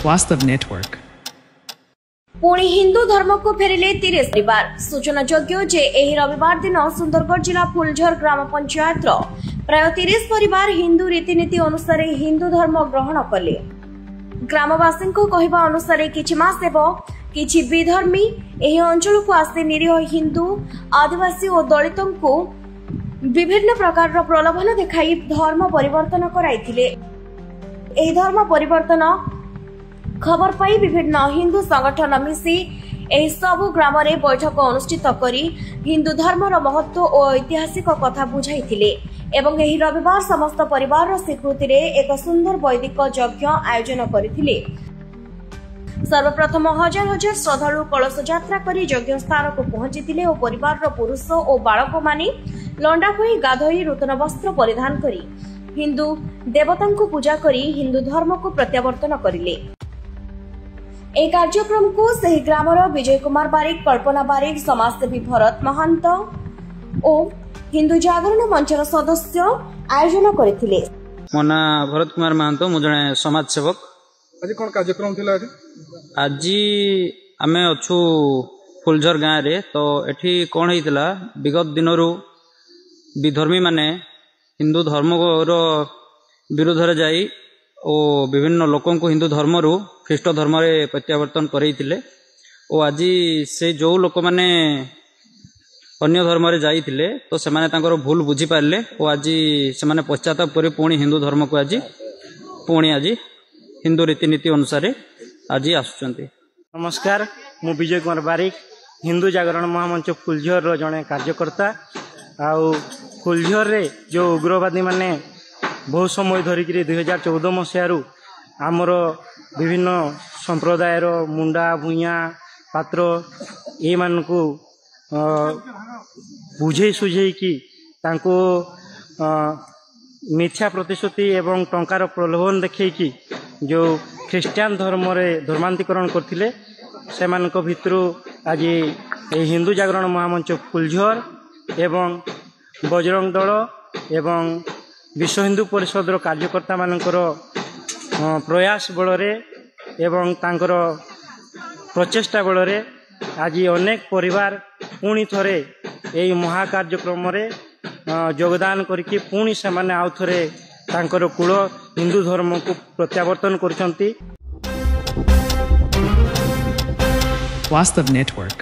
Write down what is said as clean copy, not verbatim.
Vastav Network. पुणी हिंदू धर्म को फेरिले 30 परिवार। सूचना योग्य जे एही रविवार दिन सुंदरगढ़ जिला फुलझर ग्राम पंचायत प्राय 30 परिवार हिंदू रीतिनीति अनुसार हिंदू धर्म ग्रहण कले। ग्रामवासी कहवा अनुसार किछि मास हेब किछि विधर्मी एही अंचल को आसी निरीह हिंदू आदिवासी और दलितों को विभिन्न प्रकार प्रलोभन देखाई धर्म परिवर्तन कराइथिले। एही धर्म परिवर्तन खबर पाई विभिन्न हिंदू संगठन मिसी एही सबु ग्राम रे बैठक अनुष्ठित करी हिंदू धर्मर महत्व और ऐतिहासिक कथा बुझाइथिले एवं एही रविवार समस्त परिवार स्वीकृति रे एक सुंदर वैदिक यज्ञ आयोजन करथिले। सर्वप्रथम हजार हजार श्रद्धालु कलश यात्रा करी यज्ञ स्थान को पहुंचीथिले और परिवार रो पुरुष और बालक माने लंडा होई गाधोई नूतन वस्त्र परिधान करी हिंदू देवता को पूजा करी हिंदू धर्म को प्रत्यावर्तन करिले। एक कार्यक्रम को सही ग्रामर विजय कुमार बारिक, कल्पना बारिक, समाजसेवी भरत महंत और हिंदू जागरण मंचर सदस्य आयोजन करथिले। मोना भरत कुमार महंत मु जने समाज सेवक। आज कोन कार्यक्रम थिला? आज आमे अछु फुलझर गाँव रे। तो एठी कोन हेतिला विगत दिनरु विधर्मी माने हिंदू धर्म रो विरोध रे जाई और विभिन्न लोकों को हिंदू धर्म रु ख्रीष्ट धर्म रे प्रत्यावर्तन करैतिले। और आज से जो लोक माने अन्य धर्म रे जाइतिले तो से माने तांकर भूल बुझी पारले और आज से माने पश्चाताप करी पुणी हिंदू धर्म को आज पुणी आज हिंदू रीतिनीति अनुसार आज आसुचंती। नमस्कार, मु विजय कुमार बारिक, हिंदू जागरण महामंच फुलझर रो जने कार्यकर्ता। आउ फुलझर रे जो उग्रवादी माने बहुत समय धरिक 2014 मसीह आमर विभिन्न संप्रदायर मुंडा भूया पात्र ये मान को बुझे सुझे कि तांको मिथ्या प्रतिश्रुति एवं टंकार प्रलोभन देखै कि जो ख्रीस्टियान धर्म रे धर्मांतरीकरण करथिले से मान को भितरु आज हिंदू जागरण महामंच फुलझर एवं बजरंग दल एवं विश्व हिंदू परिषद कार्यकर्ता मानकर प्रयास बलरे एवं तांकर प्रचेष्टा बलरे आज अनेक परिवार पुणी थरे एई महाकार्यक्रम रे योगदान करके पुणी से माने आउ थरे तांकर कुल हिंदू धर्म को प्रत्यावर्तन करछंती। Vastav Network.